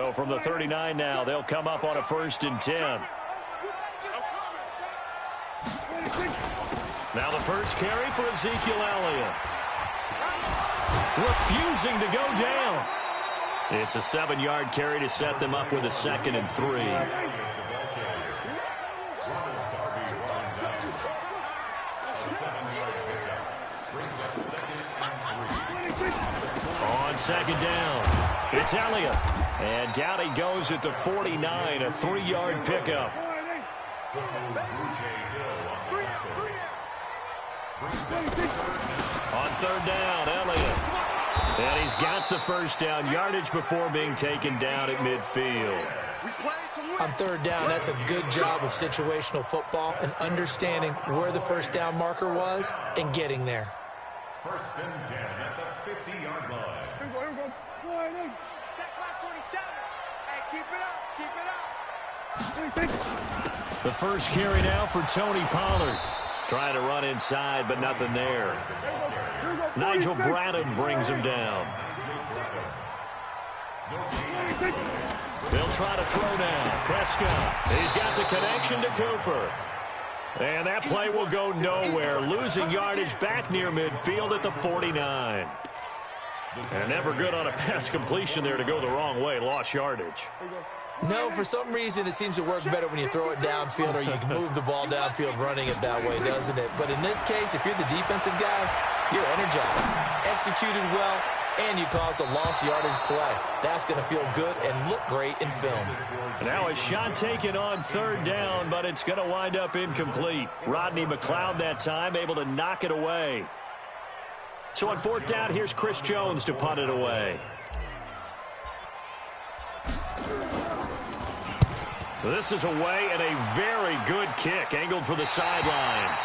So from the 39 now, they'll come up on a 1st and 10. Now the first carry for Ezekiel Elliott. Refusing to go down. It's a 7-yard carry to set them up with a 2nd and 3. On 2nd down, it's Elliott. And down he goes at the 49, a 3-yard pickup. On 3rd down, Elliott. And he's got the 1st down, yardage before being taken down at midfield. On 3rd down, that's a good job of situational football and understanding where the 1st down marker was and getting there. 1st and 10 at the 50-yard line. Check line 47. Hey, keep it up. The first carry now for Tony Pollard. Trying to run inside, but nothing there. Nigel Bradham brings him down. They'll try to throw now. Prescott. He's got the connection to Cooper. And that play will go nowhere. Losing yardage back near midfield at the 49. And never good on a pass completion there to go the wrong way. Lost yardage. No, for some reason it seems to work better when you throw it downfield or you can move the ball downfield running it that way, doesn't it? But in this case, if you're the defensive guys, you're energized, executed well, and you caused a lost yardage play. That's going to feel good and look great in film. Now a shot taken on 3rd down, but it's going to wind up incomplete. Rodney McLeod that time able to knock it away. So on 4th down, here's Chris Jones to punt it away. This is away and a very good kick angled for the sidelines.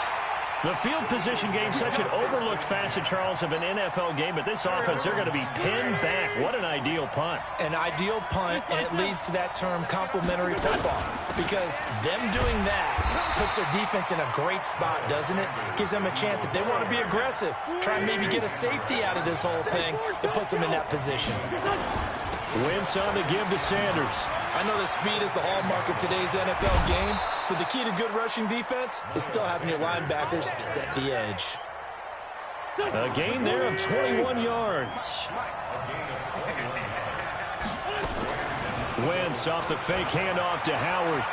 The field position game, such an overlooked facet, Charles, of an NFL game. But this offense, they're going to be pinned back. What an ideal punt. An ideal punt, and it leads to that term complementary football. Because them doing that puts their defense in a great spot, doesn't it? Gives them a chance, if they want to be aggressive, try and maybe get a safety out of this whole thing. It puts them in that position. Wentz on the give to Sanders. I know that speed is the hallmark of today's NFL game, but the key to good rushing defense is still having your linebackers set the edge. A gain there of 21 yards. Wentz off the fake handoff to Howard.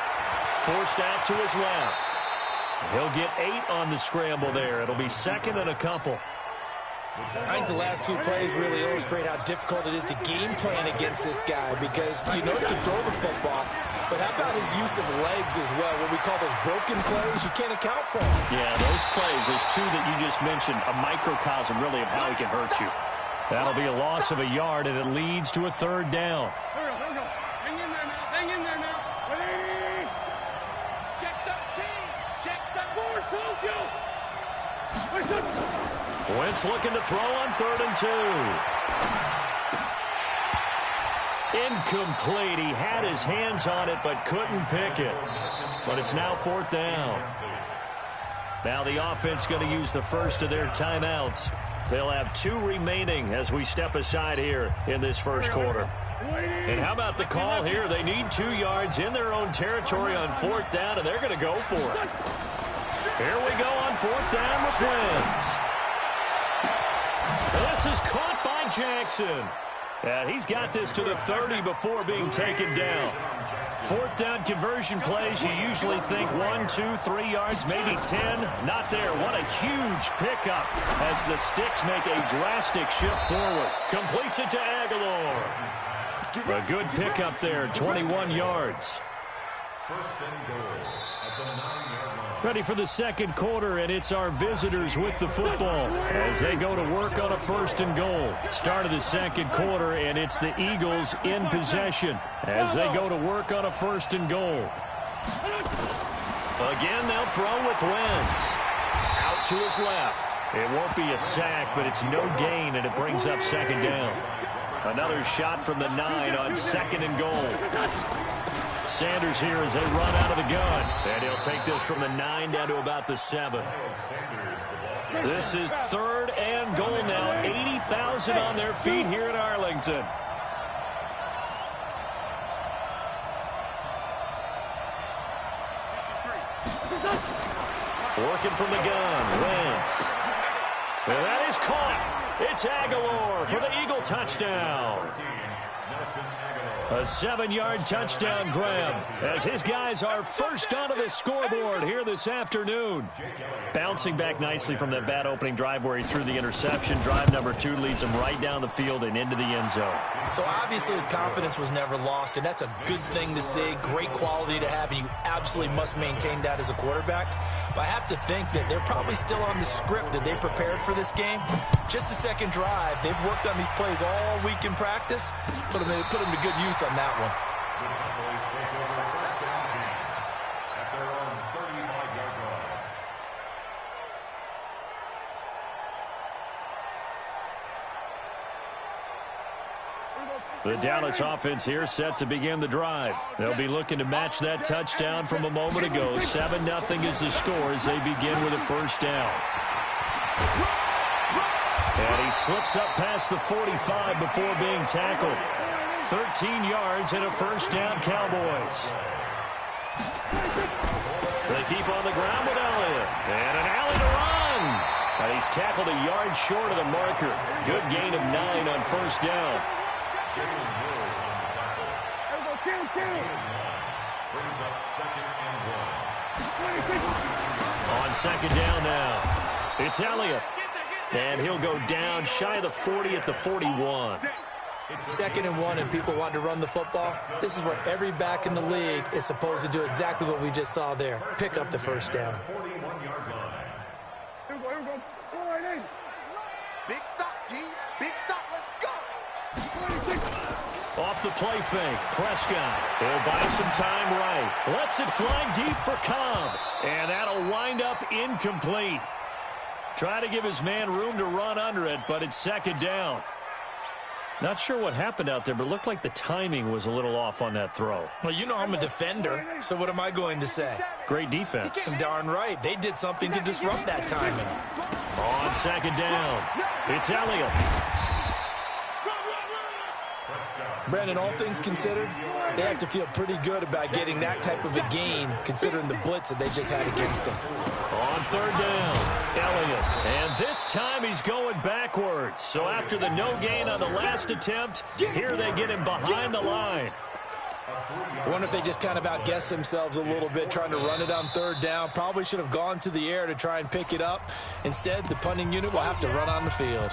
Forced out to his left. He'll get 8 on the scramble there. It'll be 2nd and a couple. I think the last 2 plays really illustrate how difficult it is to game plan against this guy because you know he can throw the football, but how about his use of legs as well, what we call those broken plays? You can't account for them. Yeah, those plays, those 2 that you just mentioned, a microcosm really of how he can hurt you. That'll be a loss of a yard, and it leads to a 3rd down. There we go. Hang in there now. Hang in there now. Ready? Check the team. Check the board, Tokyo. Wentz looking to throw on 3rd and 2. Incomplete. He had his hands on it but couldn't pick it. But it's now 4th down. Now the offense going to use the first of their timeouts. They'll have 2 remaining as we step aside here in this first quarter. And how about the call here? They need 2 yards in their own territory on 4th down, and they're going to go for it. Here we go on 4th down with Wentz. This is caught by Jackson. And he's got this to the 30 before being taken down. 4th down conversion plays, you usually think 1, 2, 3 yards, maybe 10. Not there. What a huge pickup as the Sticks make a drastic shift forward. Completes it to Aguilar. A good pickup there, 21 yards. 1st and goal at the 9-yard line. Ready for the second quarter, and it's our visitors with the football as they go to work on a 1st and goal. Start of the second quarter, and it's the Eagles in possession as they go to work on a 1st and goal. Again, they'll throw with Wentz. Out to his left. It won't be a sack, but it's no gain, and it brings up 2nd down. Another shot from the 9 on 2nd and goal. Sanders here as they run out of the gun. And he'll take this from the 9 down to about the 7. This is 3rd and goal now. 80,000 on their feet here in Arlington. Working from the gun, Wentz. And that is caught. It's Aguilar for the Eagle touchdown. A 7-yard touchdown grab as his guys are first onto the scoreboard here this afternoon. Bouncing back nicely from that bad opening drive where he threw the interception. Drive number 2 leads him right down the field and into the end zone. So obviously his confidence was never lost, and that's a good thing to see. Great quality to have, and you absolutely must maintain that as a quarterback. But I have to think that they're probably still on the script that they prepared for this game. Just the second drive, they've worked on these plays all week in practice. Put them to good use on that one. The Dallas offense here set to begin the drive. They'll be looking to match that touchdown from a moment ago. 7-0 is the score as they begin with a first down. And he slips up past the 45 before being tackled. 13 yards and a first down, Cowboys. They keep on the ground with Elliott. And an alley to run. And he's tackled a yard short of the marker. Good gain of 9 on first down. On second down now, it's Elliott. And he'll go down shy of the 40 at the 41. 2nd and 1 and people want to run the football. This is where every back in the league is supposed to do exactly what we just saw there. Pick up the first down. Big stop, G. Big stop. Let's go. Off the play fake, Prescott. He'll buy some time right. Lets it fly deep for Cobb. And that'll wind up incomplete. Try to give his man room to run under it, but it's second down. Not sure what happened out there, but it looked like the timing was a little off on that throw. Well, you know I'm a defender, so what am I going to say? Great defense. Darn right. They did something to disrupt that timing. On second down, it's Elliott. Brandon, all things considered, they have to feel pretty good about getting that type of a gain, considering the blitz that they just had against them. On third down, Elliott. And this time he's going backwards. So after the no gain on the last attempt, here they get him behind the line. I wonder if they just kind of outguessed themselves a little bit trying to run it on third down. Probably should have gone to the air to try and pick it up. Instead, the punting unit will have to run on the field.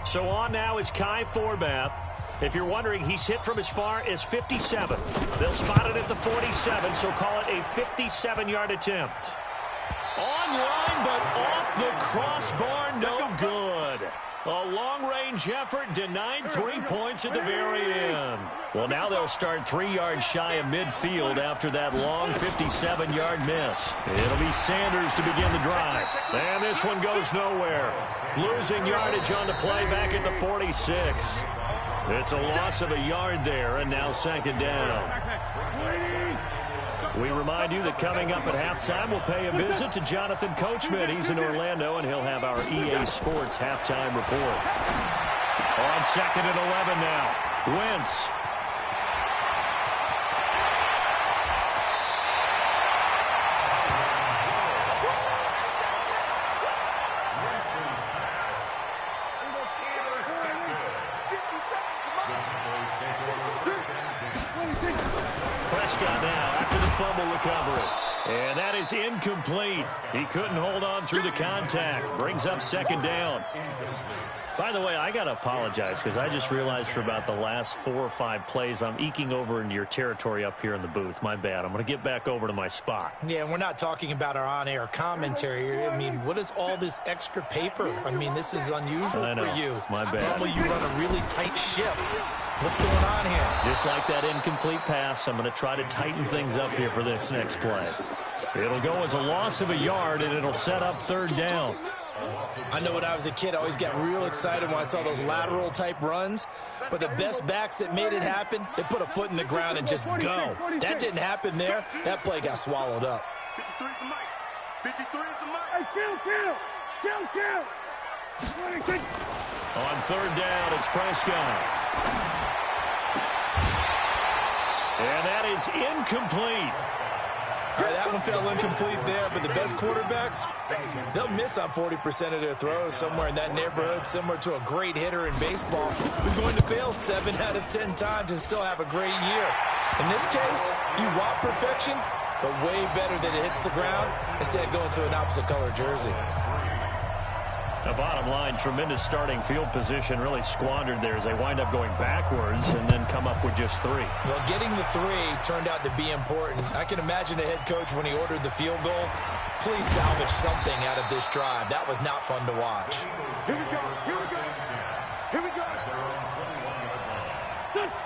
So on now is Kai Forbath. If you're wondering, he's hit from as far as 57. They'll spot it at the 47, so call it a 57-yard attempt. Online, but off the crossbar, no good. A long-range effort denied 3 points at the very end. Well, now they'll start 3 yards shy of midfield after that long 57-yard miss. It'll be Sanders to begin the drive. And this one goes nowhere. Losing yardage on the play back at the 46. It's a loss of a yard there, and now second down. We remind you that coming up at halftime, we'll pay a visit to Jonathan Coachman. He's in Orlando, and he'll have our EA Sports halftime report. On second and 11 now, Wentz. Prescott now after the fumble recovery. And that is incomplete. He couldn't hold on through the contact. Brings up second down. By the way, I got to apologize because I just realized for about the last 4 or 5 plays, I'm eking over into your territory up here in the booth. My bad. I'm going to get back over to my spot. Yeah, and we're not talking about our on-air commentary. I mean, what is all this extra paper? I mean, this is unusual for you. My bad. Normally you run a really tight ship. What's going on here? Just like that incomplete pass, I'm going to try to tighten things up here for this next play. It'll go as a loss of a yard, and it'll set up third down. I know when I was a kid, I always got real excited when I saw those lateral-type runs. But the best backs that made it happen, they put a foot in the ground and just go. That didn't happen there. That play got swallowed up. 53 is the mic. 53 is the mic. Hey, kill. On third down, it's Prescott. And that is incomplete. All right, that one fell incomplete there, but the best quarterbacks, they'll miss on 40% of their throws, somewhere in that neighborhood, similar to a great hitter in baseball who's going to fail 7 out of 10 times and still have a great year. In this case, you want perfection, but way better that it hits the ground instead of going to an opposite color jersey. The bottom line, tremendous starting field position, really squandered there as they wind up going backwards and then come up with just 3. Well, getting the 3 turned out to be important. I can imagine the head coach when he ordered the field goal. Please salvage something out of this drive. That was not fun to watch. Here we go. Here we go. Here we go.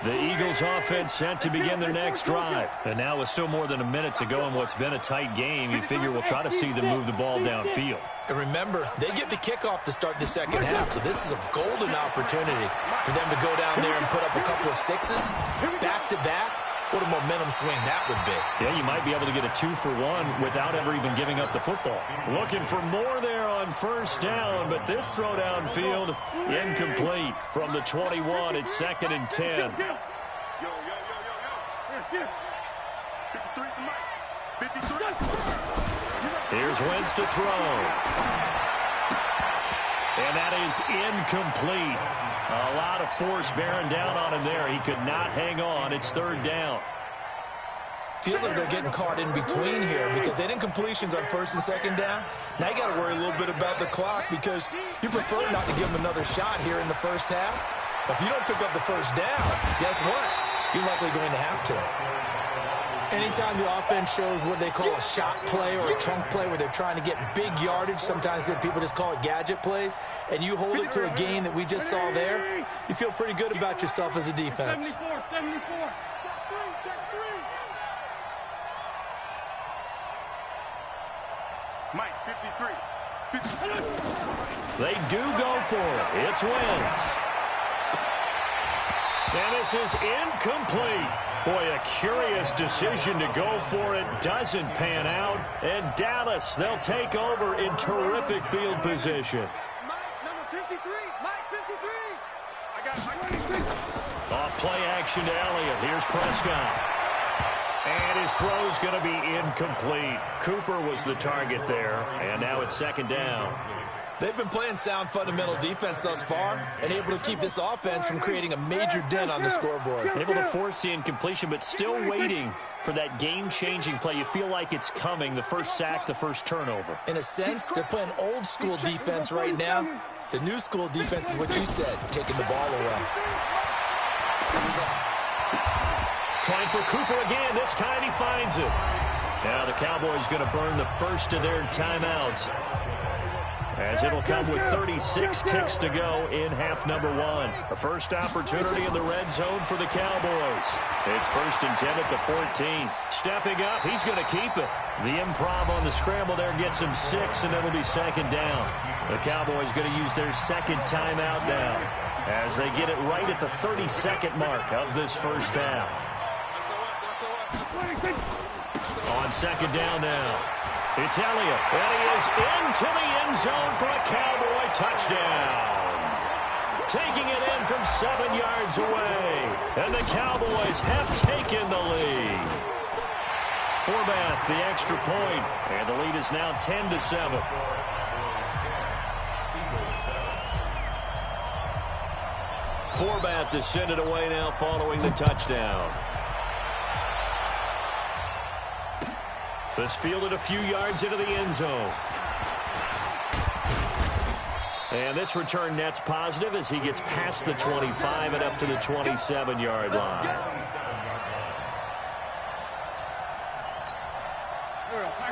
The Eagles offense set to begin their next drive. And now with still more than a minute to go in what's been a tight game, you figure we'll try to see them move the ball downfield. And remember, they get the kickoff to start the second half, so this is a golden opportunity for them to go down there and put up a couple of 6s back-to-back. What a momentum swing that would be. Yeah, you might be able to get a 2-for-1 without ever even giving up the football. Looking for more there on first down, but this throw downfield incomplete. From the 21, it's 2nd and 10. Yo. 53 to Mike. 53. Here's Wentz to throw. And that is incomplete. A lot of force bearing down on him there. He could not hang on. It's 3rd down. Feels like they're getting caught in between here because they didn't completions on 1st and 2nd down. Now you got to worry a little bit about the clock because you prefer not to give them another shot here in the first half. But if you don't pick up the 1st down, guess what? You're likely going to have to. Anytime the offense shows what they call a shot play or a chunk play where they're trying to get big yardage, sometimes people just call it gadget plays, and you hold it to a gain that we just saw there, you feel pretty good about yourself as a defense. 74. Check 3. Mike, 53. They do go for it. It's Wentz. And this is incomplete. Boy, a curious decision to go for it. Doesn't pan out. And Dallas, they'll take over in terrific field position. Mike, number 53. Mike, 53. I got it. Off play action to Elliott. Here's Prescott. And his throw's going to be incomplete. Cooper was the target there. And now it's 2nd down. They've been playing sound fundamental defense thus far and able to keep this offense from creating a major dent on the scoreboard. Able to force the incompletion, but still waiting for that game-changing play. You feel like it's coming, the first sack, the first turnover. In a sense, they're playing old-school defense right now. The new-school defense is what you said, taking the ball away. Trying for Cooper again. This time he finds it. Now the Cowboys going to burn the first of their timeouts, as it'll come with 36 ticks to go in half number 1. The first opportunity in the red zone for the Cowboys. It's 1st and 10 at the 14. Stepping up, he's going to keep it. The improv on the scramble there gets him 6, and it'll be 2nd down. The Cowboys going to use their 2nd timeout now, as they get it right at the 32nd mark of this first half. On 2nd down now. It's Elliott, and he is into the end zone for a Cowboy touchdown. Taking it in from 7 yards away, and the Cowboys have taken the lead. Forbath, the extra point, and the lead is now 10-7. Forbath to send it away now following the touchdown. This fielded a few yards into the end zone. And this return net's positive as he gets past the 25 and up to the 27-yard line.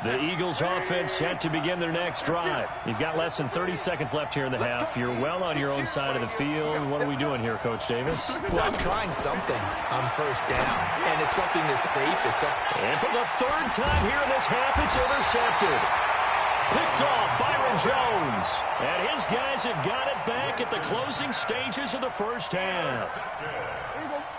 The Eagles offense set to begin their next drive. You've got less than 30 seconds left here in the half. You're well on your own side of the field. What are we doing here, Coach Davis? Well, I'm trying something on 1st down, and it's something that's safe. And for the 3rd time here in this half, it's intercepted. Picked off Byron Jones. And his guys have got it back at the closing stages of the first half.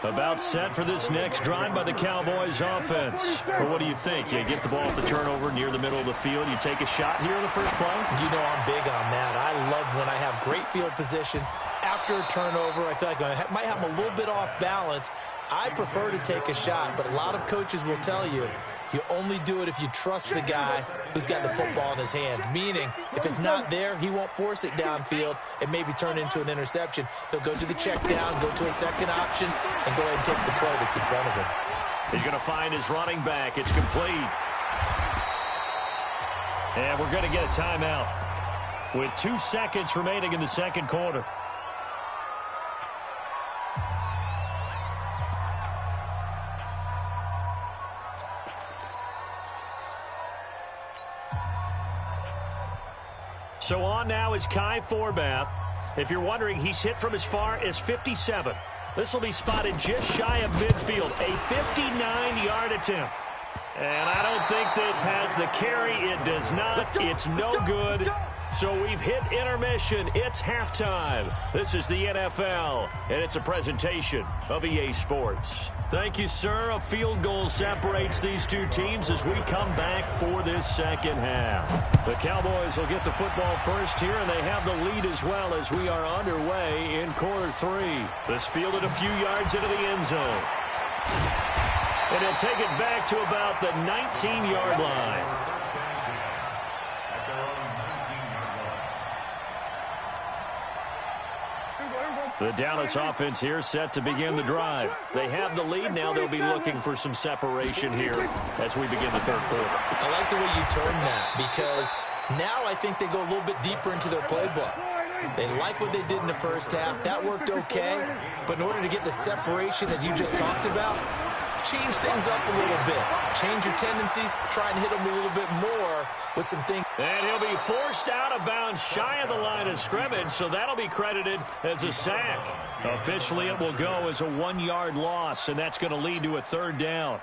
About set for this next drive by the Cowboys offense. Well, what do you think? You get the ball off the turnover near the middle of the field. You take a shot here in the first play? You know I'm big on that. I love when I have great field position. After a turnover, I feel like I might have a little bit off balance. I prefer to take a shot, but a lot of coaches will tell you, you only do it if you trust the guy who's got the football in his hands. Meaning, if it's not there, he won't force it downfield and maybe turn into an interception. He'll go to the check down, go to a second option, and go ahead and take the play that's in front of him. He's going to find his running back. It's complete. And we're going to get a timeout with 2 seconds remaining in the second quarter. So on now is Kai Forbath. If you're wondering, he's hit from as far as 57. This will be spotted just shy of midfield. A 59-yard attempt. And I don't think this has the carry. It does not. It's no good. So we've hit intermission. It's halftime. This is the NFL, and it's a presentation of EA Sports. Thank you, sir. A field goal separates these two teams as we come back for this second half. The Cowboys will get the football first here, and they have the lead as well as we are underway in quarter 3. This fielded a few yards into the end zone. And he'll take it back to about the 19-yard line. The Dallas offense here set to begin the drive. They have the lead now. They'll be looking for some separation here as we begin the third quarter. I like the way you turned that because now I think they go a little bit deeper into their playbook. They like what they did in the first half. That worked okay. But in order to get the separation that you just talked about, change things up a little bit. Change your tendencies. Try and hit them a little bit more with some things. And he'll be forced out of bounds shy of the line of scrimmage, so that'll be credited as a sack. Officially, it will go as a 1-yard loss, and that's going to lead to a third down.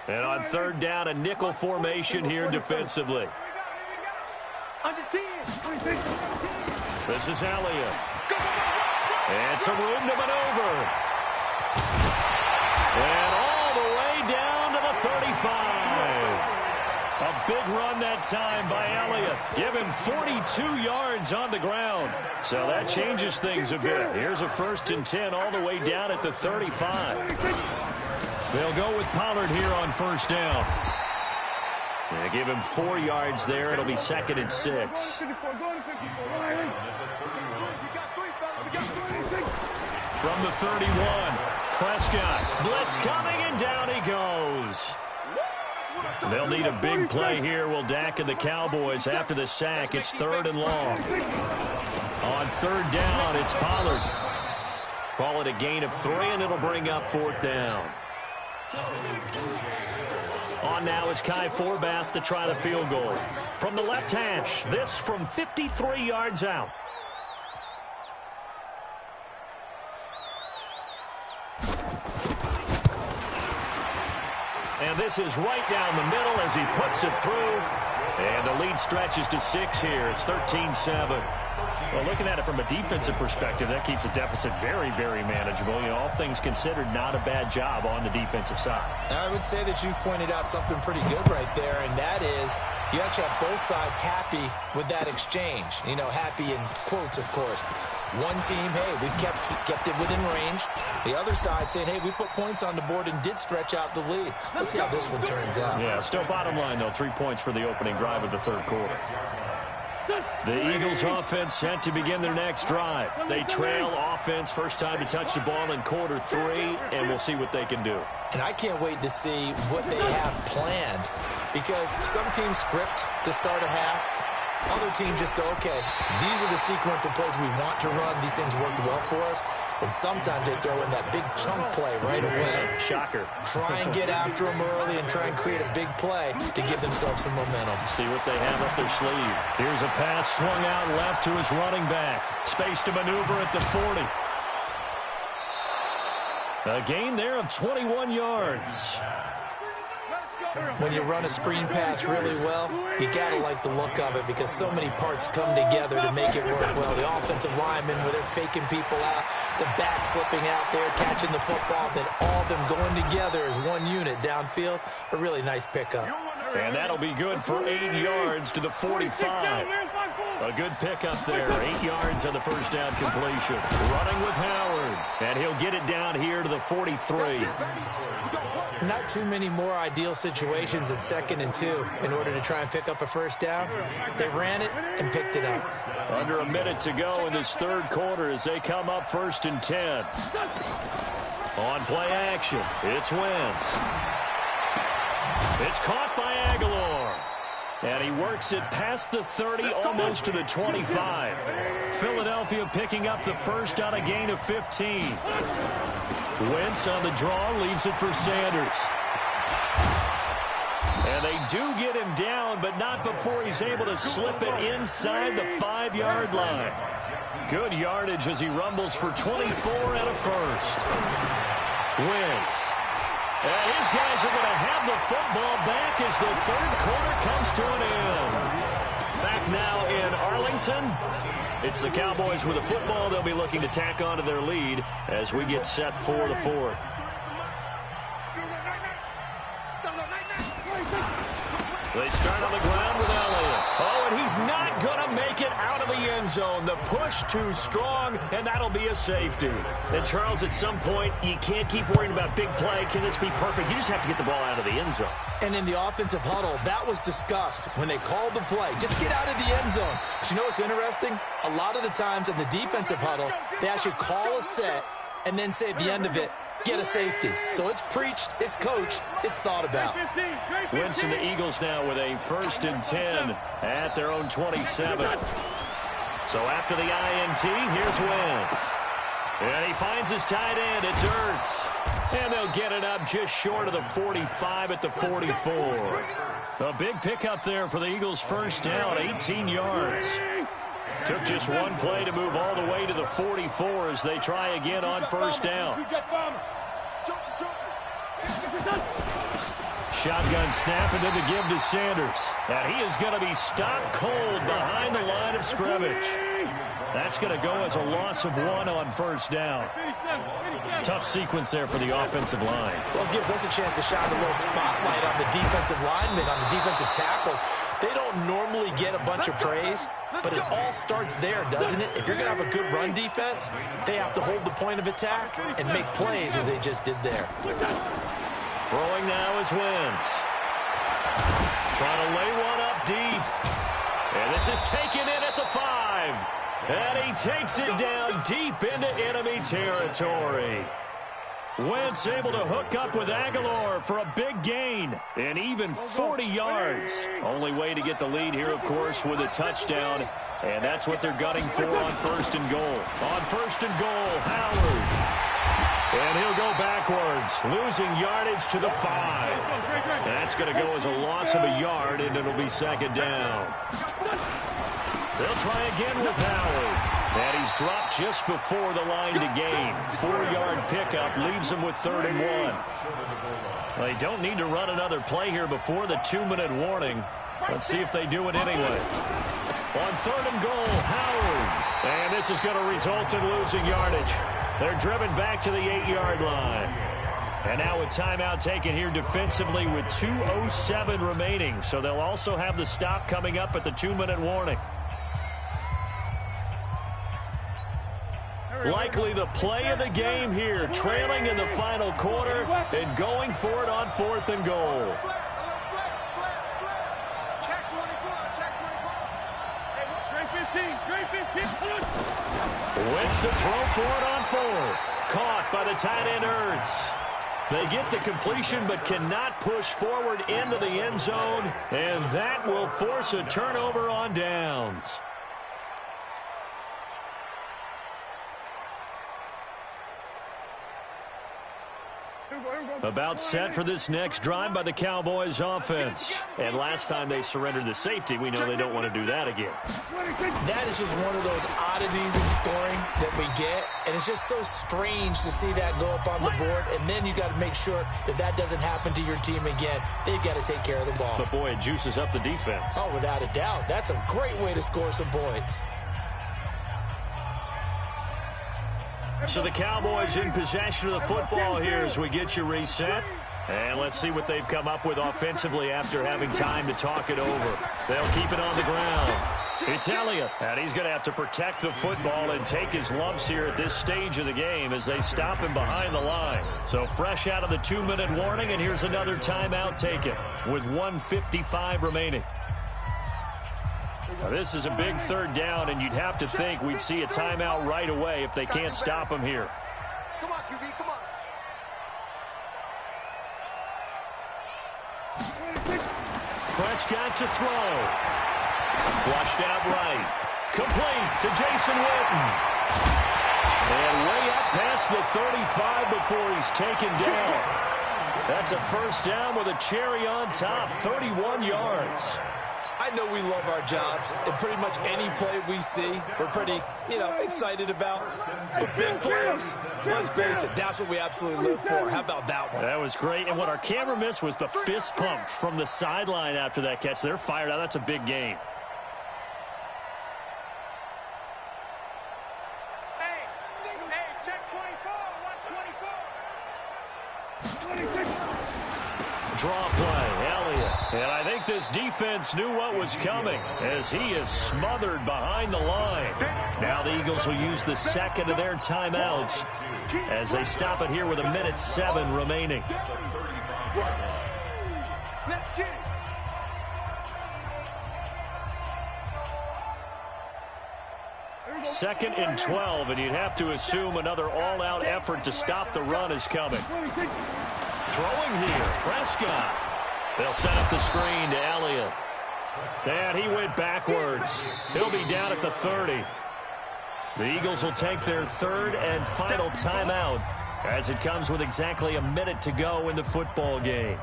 And on third down, a nickel formation here defensively. This is Elliott. And some room to maneuver. And all the way down to the 35. A big run that time by Elliott. Give him 42 yards on the ground. So that changes things a bit. Here's a 1st and 10 all the way down at the 35. They'll go with Pollard here on first down. They give him 4 yards there. It'll be 2nd and 6. From the 31, Prescott. Blitz coming, and down he goes. They'll need a big play here. Will Dak and the Cowboys after the sack. It's 3rd and long. On third down, it's Pollard. Call it a gain of 3, and it'll bring up 4th down. On now is Kai Forbath to try the field goal. From the left hash, this from 53 yards out. And this is right down the middle as he puts it through. And the lead stretches to 6 here. It's 13-7. Well, looking at it from a defensive perspective, that keeps the deficit very, very manageable. You know, all things considered, not a bad job on the defensive side. I would say that you've pointed out something pretty good right there, and that is you actually have both sides happy with that exchange. You know, happy in quotes, of course. One team, hey, we've kept it within range. The other side saying, hey, we put points on the board and did stretch out the lead. Let's see how this one turns out. Yeah, still bottom line, though, 3 points for the opening drive of the third quarter. The Eagles offense set to begin their next drive. They trail offense, first time to touch the ball in quarter 3, and we'll see what they can do. And I can't wait to see what they have planned, because some teams script to start a half. Other teams just go, okay, these are the sequence of plays we want to run. These things worked well for us. And sometimes they throw in that big chunk play right away. Shocker. Try and get after them early and try and create a big play to give themselves some momentum. See what they have up their sleeve. Here's a pass swung out left to his running back. Space to maneuver at the 40. A gain there of 21 yards. When you run a screen pass really well, you got to like the look of it because so many parts come together to make it work well. The offensive linemen, where they're faking people out, the back slipping out there, catching the football, then all of them going together as one unit downfield. A really nice pickup. And that'll be good for 8 yards to the 45. A good pickup there. 8 yards on the first down completion. Running with Howard. And he'll get it down here to the 43. Not too many more ideal situations at 2nd and 2 in order to try and pick up a first down. They ran it and picked it up. Under a minute to go in this third quarter as they come up 1st and 10. On play action, it's Wentz. It's caught by Aguilar. And he works it past the 30, almost to the 25. Philadelphia picking up the first on a gain of 15. Wentz on the draw, leaves it for Sanders. And they do get him down, but not before he's able to slip it inside the 5-yard line. Good yardage as he rumbles for 24 and a first. Wentz. And his guys are going to have the football back as the third quarter comes to an end. Back now in Arlington. It's the Cowboys with the football. They'll be looking to tack on to their lead as we get set for the fourth. They start on the ground with Elliott. Oh, and he's not going to make it out of the end zone. The push too strong, and that'll be a safety. And, Charles, at some point, you can't keep worrying about big play. Can this be perfect? You just have to get the ball out of the end zone. And in the offensive huddle, that was discussed when they called the play. Just get out of the end zone. But you know what's interesting? A lot of the times in the defensive huddle, they actually call a set and then say at the end of it, get a safety. So it's preached, it's coached, it's thought about. Wentz and the Eagles now with a 1st and 10 at their own 27. So after the INT, here's Wentz. And he finds his tight end. It's Ertz. And they'll get it up just short of the 45 at the 44. A big pickup there for the Eagles' first down, 18 yards. Took just one play to move all the way to the 44 as they try again on first down. Shotgun snap and then the give to Sanders. And he is going to be stopped cold behind the line of scrimmage. That's going to go as a loss of 1 on first down. Tough sequence there for the offensive line. Well, it gives us a chance to shine a little spotlight on the defensive linemen, on the defensive tackles. They don't normally get a bunch of praise, but it all starts there, doesn't it? If you're going to have a good run defense, they have to hold the point of attack and make plays as they just did there. Throwing now is Wentz. Trying to lay one up deep. And this is taken in at the 5. And he takes it down deep into enemy territory. Wentz able to hook up with Aguilar for a big gain. And even 40 yards. Only way to get the lead here, of course, with a touchdown. And that's what they're gunning for on 1st and goal. On 1st and goal, Howard. And he'll go backwards, losing yardage to the 5. That's going to go as a loss of a yard, and it'll be 2nd down. They'll try again with Howard. And he's dropped just before the line to gain. 4-yard pickup leaves him with 3rd and 1. They don't need to run another play here before the 2-minute warning. Let's see if they do it anyway. On 3rd and goal, Howard. And this is going to result in losing yardage. They're driven back to the 8-yard line. And now a timeout taken here defensively with 2:07 remaining. So they'll also have the stop coming up at the 2-minute warning. Likely the play of the game here, trailing in the final quarter and going for it on 4th and goal. Wentz to throw for it on 4th. Caught by the tight end Ertz. They get the completion but cannot push forward into the end zone, and that will force a turnover on downs. About set for this next drive by the Cowboys offense. And last time they surrendered the safety, we know they don't want to do that again. That is just one of those oddities in scoring that we get. And it's just so strange to see that go up on the board. And then you got to make sure that that doesn't happen to your team again. They've got to take care of the ball. But, boy, it juices up the defense. Oh, without a doubt. That's a great way to score some points. So the Cowboys in possession of the football here as we get you reset. And let's see what they've come up with offensively after having time to talk it over. They'll keep it on the ground. It's Elliott, and he's going to have to protect the football and take his lumps here at this stage of the game as they stop him behind the line. So fresh out of the 2-minute warning, and here's another timeout taken with 1:55 remaining. Now, this is a big third down, and you'd have to think we'd see a timeout right away if they can't stop him here. Come on, QB, come on. Prescott to throw. Flushed out right. Complete to Jason Witten. And way up past the 35 before he's taken down. That's a first down with a cherry on top, 31 yards. I know we love our jobs, and pretty much any play we see, we're pretty, excited about. But big plays, let's face it, that's what we absolutely live for. How about that one? That was great, and what our camera missed was the fist pump from the sideline after that catch. They're fired out. That's a big game. Hey, check 24. Watch 24. Draw play, Elliott. And I think this defense knew what was coming as he is smothered behind the line. Now the Eagles will use the second of their timeouts as they stop it here with 1:07 remaining. Let's get it. Second and 12, and you'd have to assume another all-out effort to stop the run is coming. Throwing here, Prescott. They'll set up the screen to Elliott. And he went backwards. He'll be down at the 30. The Eagles will take their third and final timeout as it comes with exactly a minute to go in the football game.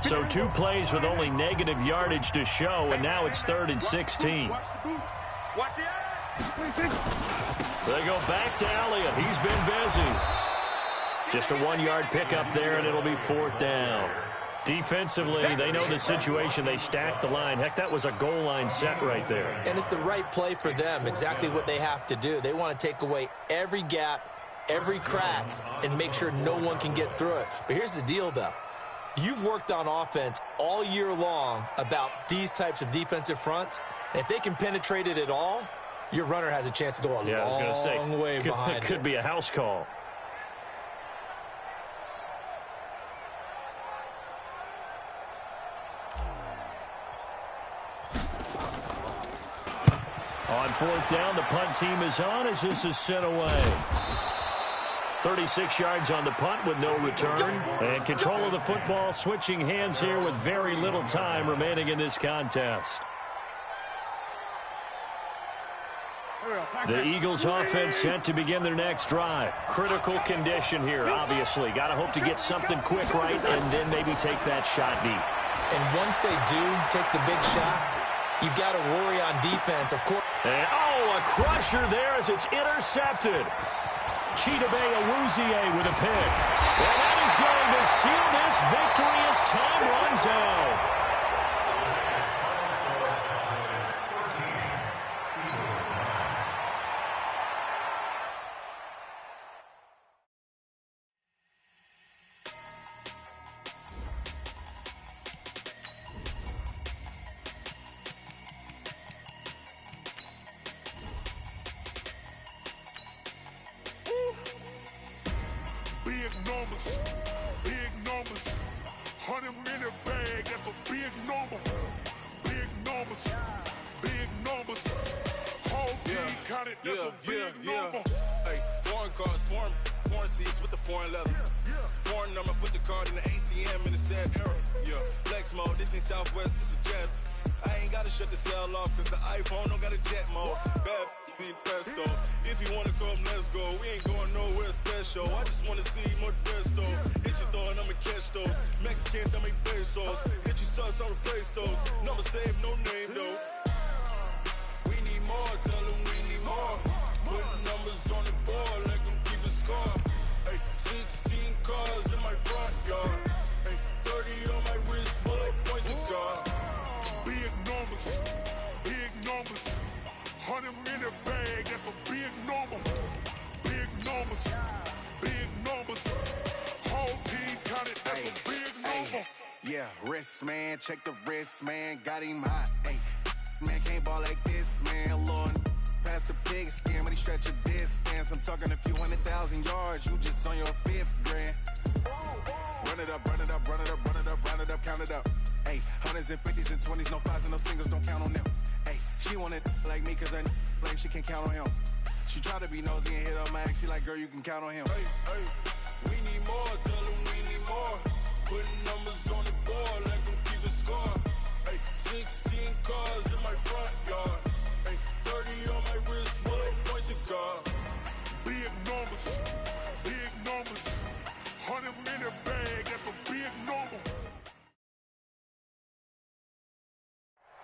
So 2 plays with only negative yardage to show, and now it's 3rd and 16. Watch the boot. Watch the eye. They go back to Elliott. He's been busy. Just a 1-yard pickup there, and it'll be 4th down. Defensively, they know the situation. They stack the line. Heck, that was a goal line set right there. And it's the right play for them, exactly what they have to do. They want to take away every gap, every crack, and make sure no one can get through it. But here's the deal, though. You've worked on offense all year long about these types of defensive fronts. And if they can penetrate it at all, your runner has a chance to go a long way behind it. Could be a house call. On 4th down, the punt team is on as this is sent away. 36 yards on the punt with no return. And control of the football switching hands here with very little time remaining in this contest. The Eagles offense set to begin their next drive. Critical condition here, obviously. Got to hope to get something quick right and then maybe take that shot deep. And once they do take the big shot, you've got to worry on defense, of course. And, a crusher there as it's intercepted. Chidobe Awuzie with a pick. And that is going to seal this victory as time runs out. Big numbers, 100-minute bag, that's a big number. Big numbers, whole team counted, that's a big number. Hey, foreign cars, foreign seats with the foreign leather. Foreign number, put the card in the ATM in the sad era. Yeah, flex mode, this ain't Southwest, this a jet. I ain't gotta shut the cell off, cause the iPhone don't got a jet mode. Bad need pesto. If you wanna come, let's go. We ain't going nowhere special. I just wanna see more Desto. Hit your throw and I'ma catch those. Mexican, dummy pesos. Hit your sauce, I'll replace those. Number save, no name though. We need more, tell them we need more. Put numbers on the board, let them keep a score. Hey, 16 cars in my front yard. Hey, 30 on my wrist, bullet point to God. Big numbers, 100-minute bag, that's a big Wrist, man, check the wrist, man, got him hot. Hey, man, can't ball like this, man. Lord, past the pig skin when he stretch a distance. I'm talking a few 100,000 yards, you just on your 5th grand. Run it up, run it up, run it up, run it up, round it up, count it up. Hey, hundreds and 50s and 20s, no 5s and no singles, don't count on them. Hey, she wanted like me cause I like she can count on him. She tried to be nosy and hit up my ex, she like, girl, you can count on him. Hey, hey, we need more, tell them we need more. Putting numbers on the board, let them keep the score. Hey, 16 cars in my front yard. Hey, 30 on my wrist, bullet point to God. Big numbers, 100 minute bag, that's a big number.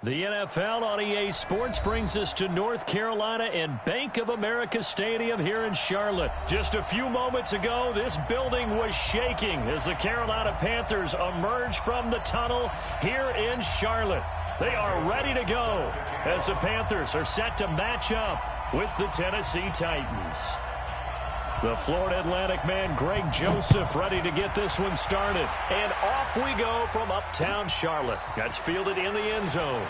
The NFL on EA Sports brings us to North Carolina and Bank of America Stadium here in Charlotte. Just a few moments ago, this building was shaking as the Carolina Panthers emerged from the tunnel here in Charlotte. They are ready to go as the Panthers are set to match up with the Tennessee Titans. The Florida Atlantic man, Greg Joseph, ready to get this one started. And off we go from uptown Charlotte. That's fielded in the end zone.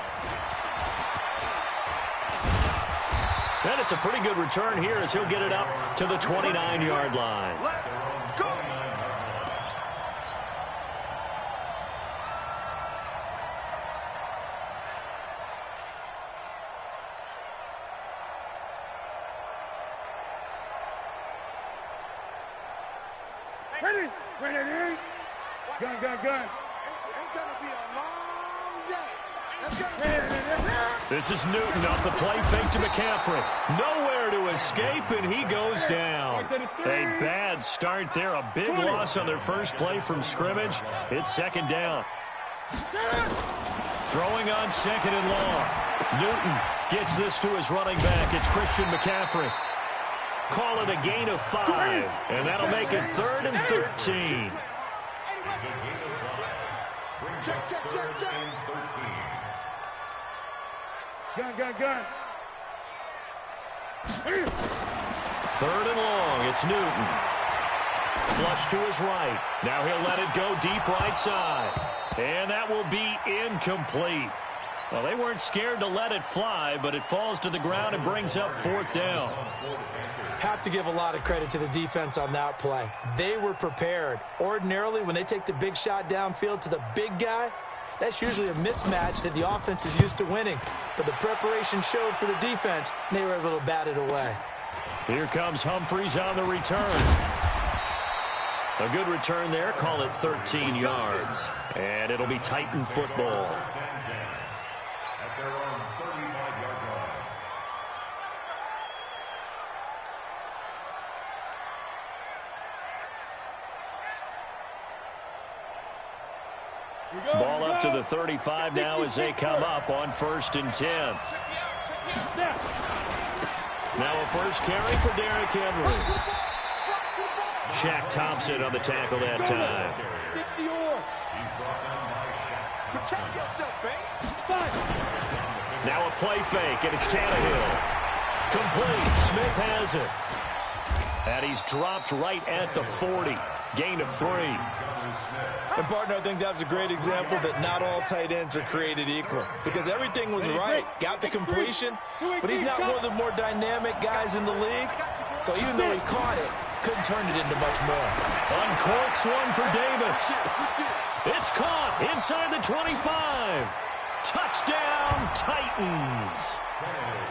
And it's a pretty good return here as he'll get it up to the 29-yard line. Let's go. Ready? Ready? Gun. It's gonna be a long day. Let's go. This is Newton off the play fake to McCaffrey. Nowhere to escape, and he goes down. A bad start there. A big loss on their first play from scrimmage. It's second down. Throwing on second and long. Newton gets this to his running back. It's Christian McCaffrey. Call it a gain of 5, and that'll make it 3rd and 13. Check. Gun. 3rd and long. It's Newton. Flush to his right. Now he'll let it go deep right side. And that will be incomplete. Well, they weren't scared to let it fly, but it falls to the ground and brings up 4th down. Have to give a lot of credit to the defense on that play. They were prepared. Ordinarily, when they take the big shot downfield to the big guy, that's usually a mismatch that the offense is used to winning. But the preparation showed for the defense, and they were able to bat it away. Here comes Humphries on the return. A good return there. Call it 13 yards. And it'll be Titan football. At their own 35-yard line. Ball up to the 35 now as they come up on 1st and 10. Now a first carry for Derrick Henry. Shaq Thompson on the tackle that time. He's brought down by Shaq. Protect yourself, babe. Now a play fake, and it's Tannehill. Complete. Smith has it. And he's dropped right at the 40. Gain of 3. And, partner, I think that's a great example that not all tight ends are created equal. Because everything was right. Got the completion, but he's not one of the more dynamic guys in the league. So even though he caught it, couldn't turn it into much more. Uncorks one for Davis. It's caught inside the 25. Touchdown, Titans.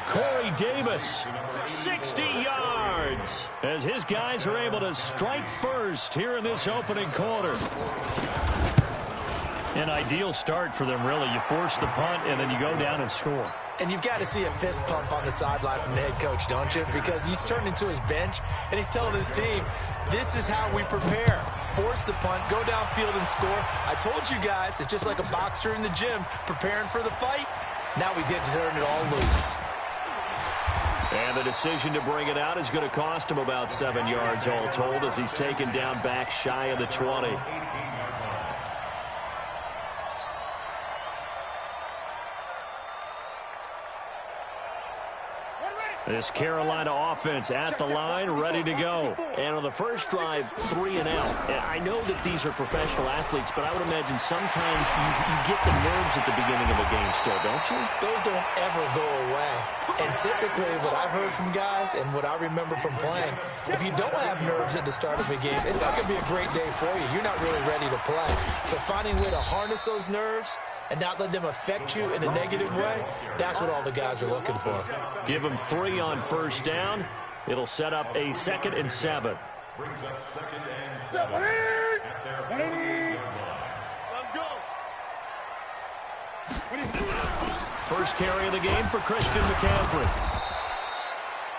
Corey Davis, 60 yards, as his guys are able to strike first here in this opening quarter. An ideal start for them, really. You force the punt, and then you go down and score. And you've got to see a fist pump on the sideline from the head coach, don't you? Because he's turned into his bench, and he's telling his team, this is how we prepare. Force the punt, go downfield and score. I told you guys, it's just like a boxer in the gym preparing for the fight. Now we get to turn it all loose. And the decision to bring it out is going to cost him about 7 yards all told as he's taken down back shy of the 20. This Carolina offense at the line, ready to go. And on the first drive, 3 and out. And I know that these are professional athletes, but I would imagine sometimes you get the nerves at the beginning of a game still, don't you? Those don't ever go away. And typically what I've heard from guys and what I remember from playing, if you don't have nerves at the start of a game, it's not going to be a great day for you. You're not really ready to play. So finding a way to harness those nerves and not let them affect you in a negative way, that's what all the guys are looking for. Give them 3 on first down. It'll set up a 2nd and 7. Brings up 2nd and 7 at their 40-yard line. Let's go. First carry of the game for Christian McCaffrey.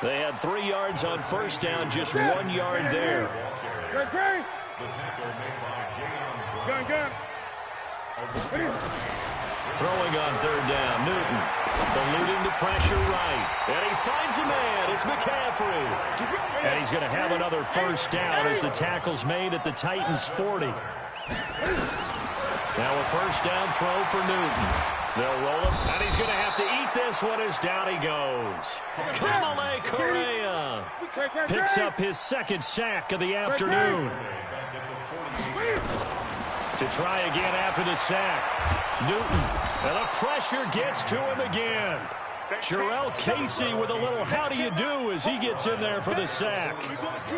They had 3 yards on first down, just 1 yard there. Great, great. The tackle made by Jayon Gun. Throwing on third down, Newton. Eluding the pressure right. And he finds a man. It's McCaffrey. And he's going to have another first down as the tackle's made at the Titans' 40. Now a first down throw for Newton. They'll roll him, and he's going to have to eat this one as down he goes. Kamale Correa picks up his 2nd sack of the afternoon. To try again after the sack. Newton, and the pressure gets to him again. Jarrell Casey with a little how do you do as he gets in there for the sack.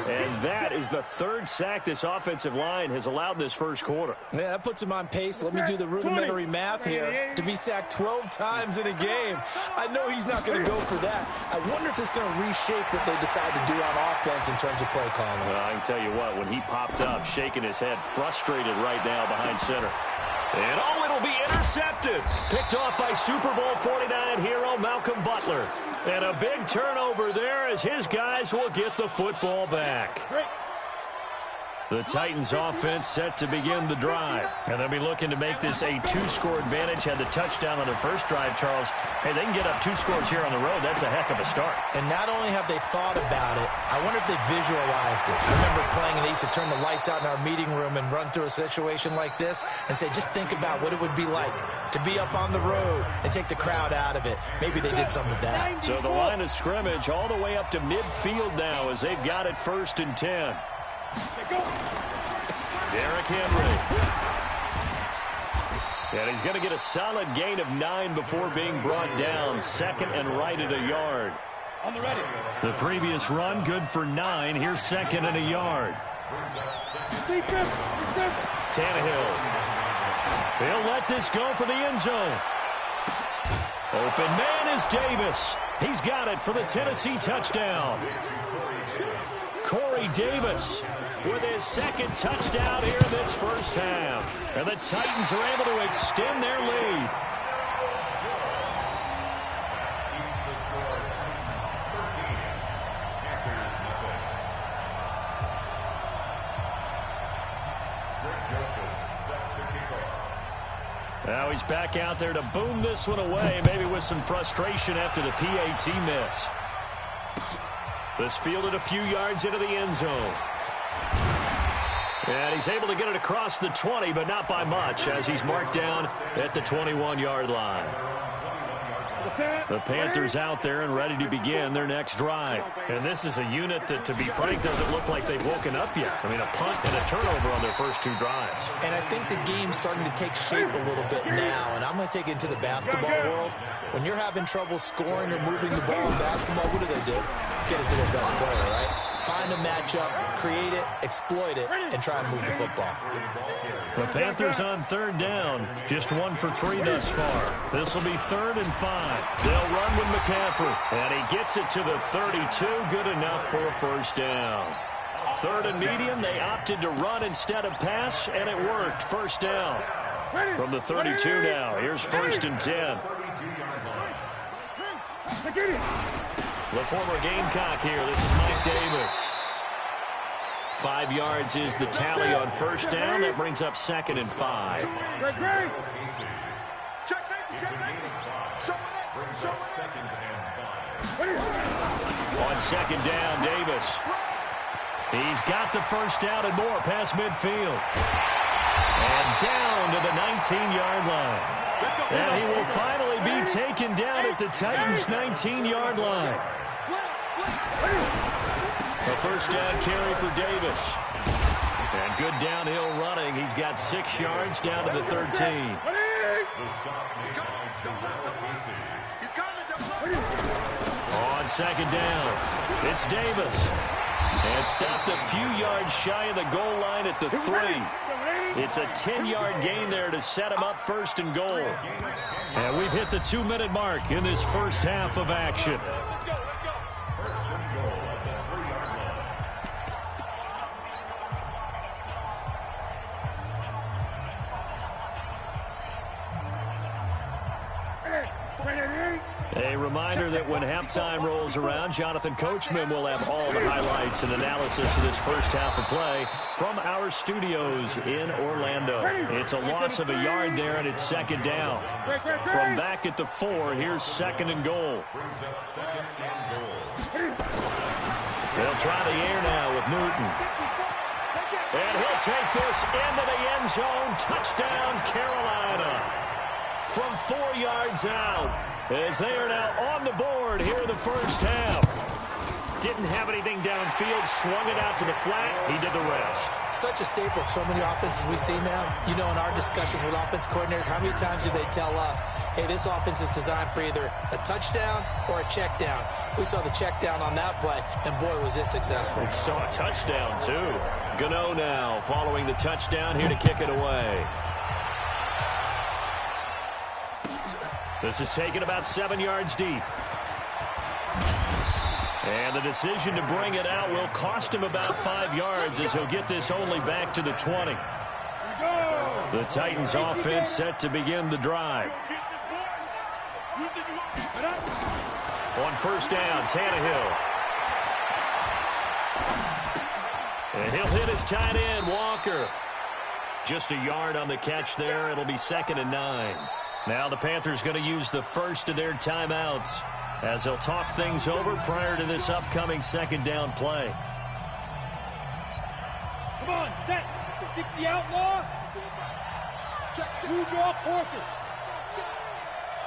And that is the 3rd sack this offensive line has allowed in this first quarter. Yeah, that puts him on pace. Let me do the rudimentary math here. To be sacked 12 times in a game, I know he's not going to go for that. I wonder if it's going to reshape what they decide to do on offense in terms of play calling. Well, I can tell you what, when he popped up, shaking his head, frustrated right now behind center. And oh, it'll be intercepted. Picked off by Super Bowl 49 hero Malcolm Butler. And a big turnover there as his guys will get the football back. The Titans offense set to begin the drive. And they'll be looking to make this a 2-score advantage. Had the touchdown on their first drive, Charles. Hey, they can get up 2 scores here on the road. That's a heck of a start. And not only have they thought about it, I wonder if they visualized it. I remember playing and they used to turn the lights out in our meeting room and run through a situation like this and say, just think about what it would be like to be up on the road and take the crowd out of it. Maybe they did some of that. So the line of scrimmage all the way up to midfield now as they've got it 1st and 10. Derrick Henry. And he's going to get a solid gain of 9 before being brought down. 2nd and right at a yard. On the ready. The previous run, good for 9. Here's 2nd and a yard. Tannehill. He'll let this go for the end zone. Open man is Davis. He's got it for the Tennessee touchdown. Corey Davis with his 2nd touchdown here in this first half. And the Titans are able to extend their lead. Now he's back out there to boom this one away, maybe with some frustration after the PAT miss. This fielded a few yards into the end zone. And he's able to get it across the 20, but not by much, as he's marked down at the 21-yard line. The Panthers out there and ready to begin their next drive. And this is a unit that, to be frank, doesn't look like they've woken up yet. I mean, a punt and a turnover on their first 2 drives. And I think the game's starting to take shape a little bit now. And I'm going to take it into the basketball world. When you're having trouble scoring or moving the ball in basketball, what do? Get it to their best player, right? Find a matchup, create it, exploit it, and try and move the football. The Panthers on 3rd down. Just 1 for 3 thus far. This will be 3rd and 5. They'll run with McCaffrey. And he gets it to the 32. Good enough for a first down. 3rd and medium. They opted to run instead of pass, and it worked. First down. From the 32 now. Here's 1st and 10. The former Gamecock here. This is Mike Davis. 5 yards is the tally on first down. That brings up 2nd and 5. On 2nd down, Davis. He's got the first down and more past midfield. And down to the 19-yard line. And he will finally be taken down at the Titans' 19-yard line. A first down carry for Davis. And good downhill running. He's got 6 yards down to the 13. On second down, it's Davis. And stopped a few yards shy of the goal line at the 3. It's a 10-yard gain there to set him up first and goal. And we've hit the 2-minute mark in this first half of action. A reminder that when halftime rolls around, Jonathan Coachman will have all the highlights and analysis of this first half of play from our studios in Orlando. It's a loss of a yard there, and it's second down. From back at the 4, here's second and goal. They'll try the air now with Newton. And he'll take this into the end zone. Touchdown, Carolina. From 4 yards out, as they are now on the board here in the first half. Didn't have anything downfield, swung it out to the flat. He did the rest. Such a staple of so many offenses we see now. You know, in our discussions with offense coordinators, how many times do they tell us, hey, this offense is designed for either a touchdown or a check down. We saw the check down on that play, and boy, was it successful. We saw a touchdown, too. Gano now following the touchdown here to kick it away. This is taken about 7 yards deep. And the decision to bring it out will cost him about 5 yards as he'll get this only back to the 20. The Titans offense set to begin the drive. On first down, Tannehill. And he'll hit his tight end, Walker. Just a yard on the catch there. It'll be second and 9. Now the Panthers going to use the first of their timeouts as they'll talk things over prior to this upcoming second down play. Come on, set. The 60 outlaw. Check. Two draw Porter.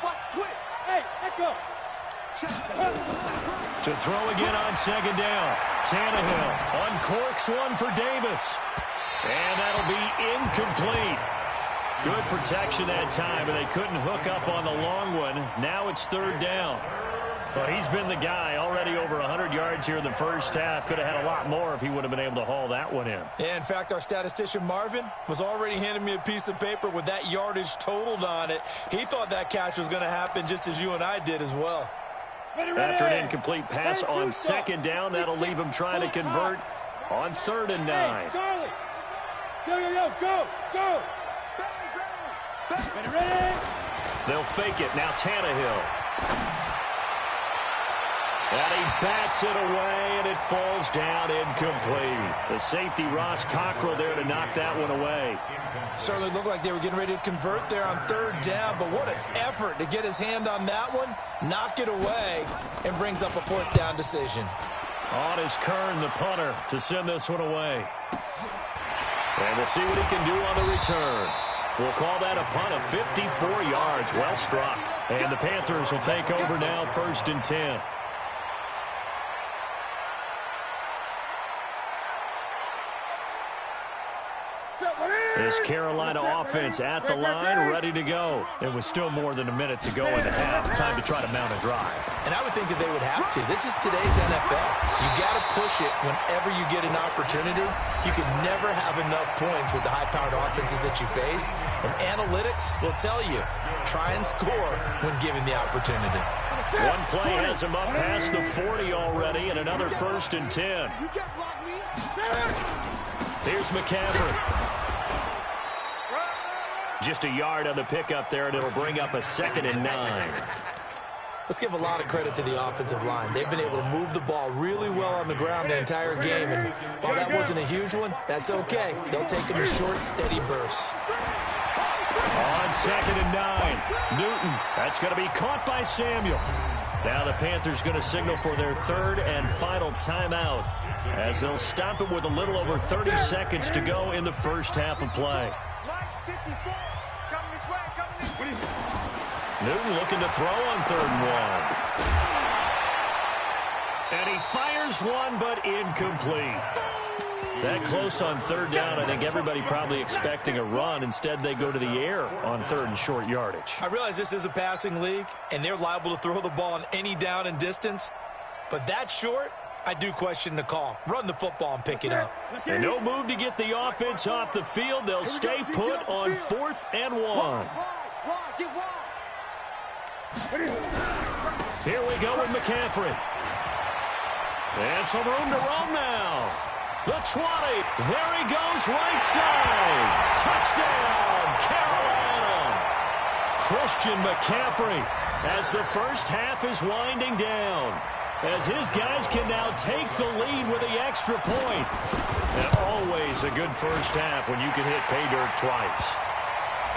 Watch twitch. Hey, echo. To throw again on second down. Tannehill uncorks one for Davis. And that'll be incomplete. Good protection that time, and they couldn't hook up on the long one. Now it's third down. Well, he's been the guy already over 100 yards here in the first half. Could have had a lot more if he would have been able to haul that one in. Yeah, in fact, our statistician Marvin was already handing me a piece of paper with that yardage totaled on it. He thought that catch was going to happen just as you and I did as well. After an incomplete pass on second down, that'll leave him trying to convert on third and 9. Hey, Charlie. Go. Ready? They'll fake it. Now Tannehill. And he bats it away, and it falls down incomplete. The safety, Ross Cockrell, there to knock that one away. Certainly looked like they were getting ready to convert there on third down, but what an effort to get his hand on that one, knock it away, and brings up a fourth down decision. On is Kern, the punter, to send this one away. And we'll see what he can do on the return. We'll call that a punt of 54 yards. Well struck. And the Panthers will take over now, first and 10. This Carolina offense at the line, ready to go. It was still more than a minute to go in the half. Time to try to mount a drive. And I would think that they would have to. This is today's NFL. You got to push it whenever you get an opportunity. You can never have enough points with the high-powered offenses that you face. And analytics will tell you, try and score when given the opportunity. One play has him up past the 40 already, and another first and 10. Here's McCaffrey. Just a yard on the pickup there, and it'll bring up a second and 9. Let's give a lot of credit to the offensive line. They've been able to move the ball really well on the ground the entire game. And while that wasn't a huge one, that's okay. They'll take them in short, steady bursts. On second and 9, Newton. That's going to be caught by Samuel. Now the Panthers going to signal for their third and final timeout as they'll stop it with a little over 30 seconds to go in the first half of play. Newton looking to throw on third and 1. And he fires one, but incomplete. That close on third down, I think everybody probably expecting a run. Instead, they go to the air on third and short yardage. I realize this is a passing league, and they're liable to throw the ball on any down and distance. But that short, I do question the call. Run the football and pick it up. And no move to get the offense off the field. They'll stay put on 4th and 1. Here we go with McCaffrey. And some room to roam now. The 20. There he goes, right side. Touchdown, Carolina. Christian McCaffrey as the first half is winding down, as his guys can now take the lead with the extra point. And always a good first half when you can hit pay dirt twice.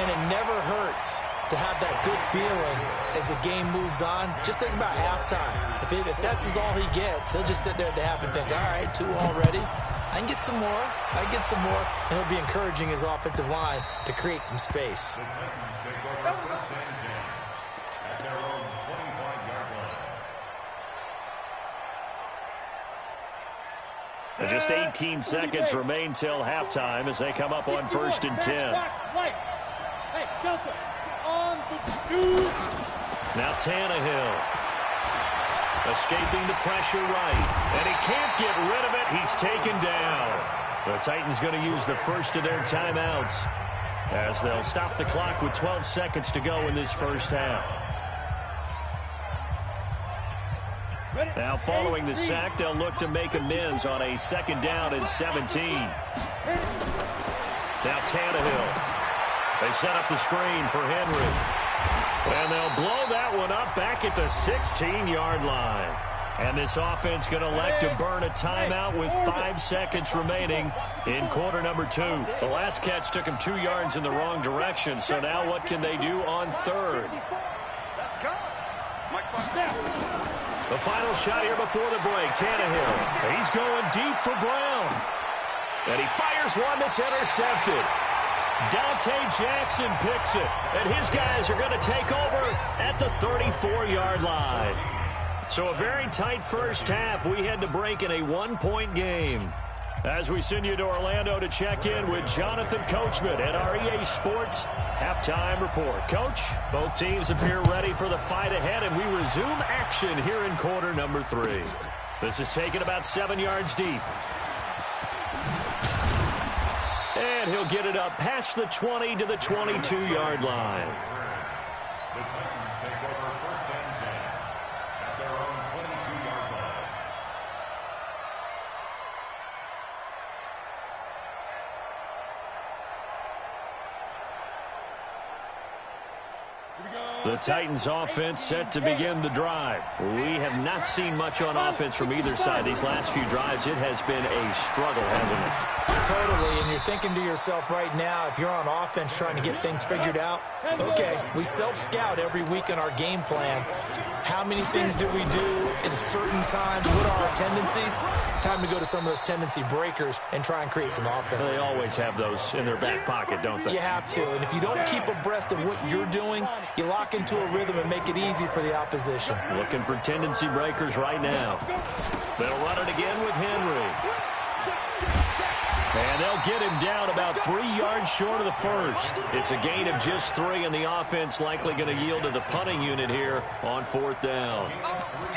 And it never hurts to have that good feeling as the game moves on. Just think about halftime. If that's all he gets, he'll just sit there at the half and think, all right, 2 already. I can get some more. I can get some more. And he'll be encouraging his offensive line to create some space. And just 18 seconds remain till halftime as they come up on 1st and 10. Hey, Delta, on the 2. Now Tannehill. Escaping the pressure right. And he can't get rid of it. He's taken down. The Titans going to use the first of their timeouts as they'll stop the clock with 12 seconds to go in this first half. Now following the sack, they'll look to make amends on a 2nd down and 17. Now Tannehill. They set up the screen for Henry. And they'll blow that one up back at the 16-yard line. And this offense going to elect to burn a timeout with 5 seconds remaining in quarter number 2. The last catch took him 2 yards in the wrong direction. So now what can they do on 3rd? Let's go. The final shot here before the break. Tannehill. He's going deep for Brown. And he fires one that's intercepted. Dante Jackson picks it. And his guys are going to take over at the 34-yard line. So a very tight first half. We had to break in a 1-point game. As we send you to Orlando to check in with Jonathan Coachman at our EA Sports Halftime Report. Coach, both teams appear ready for the fight ahead, and we resume action here in quarter number 3. This is taken about 7 yards deep. And he'll get it up past the 20 to the 22-yard line. The Titans take over 1st and 10 at their own 22-yard line. The Titans offense set to begin the drive. We have not seen much on offense from either side. These last few drives, it has been a struggle, hasn't it? Totally, and you're thinking to yourself right now, if you're on offense trying to get things figured out, okay, we self-scout every week in our game plan. How many things do we do at certain times? What are our tendencies? Time to go to some of those tendency breakers and try and create some offense. They always have those in their back pocket, don't they? You have to, and if you don't keep abreast of what you're doing, you lock into a rhythm and make it easy for the opposition. Looking for tendency breakers right now. They'll run it again with Henry. And they'll get him down about 3 yards short of the first. It's a gain of just 3, and the offense likely going to yield to the punting unit here on 4th down.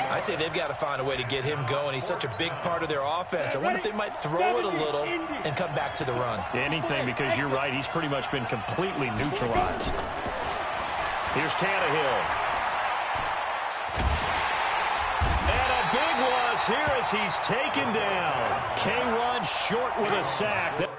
I'd say they've got to find a way to get him going. He's such a big part of their offense. I wonder if they might throw it a little and come back to the run. Anything, because you're right. He's pretty much been completely neutralized. Here's Tannehill. Here as he's taken down. K-Rod short with a sack.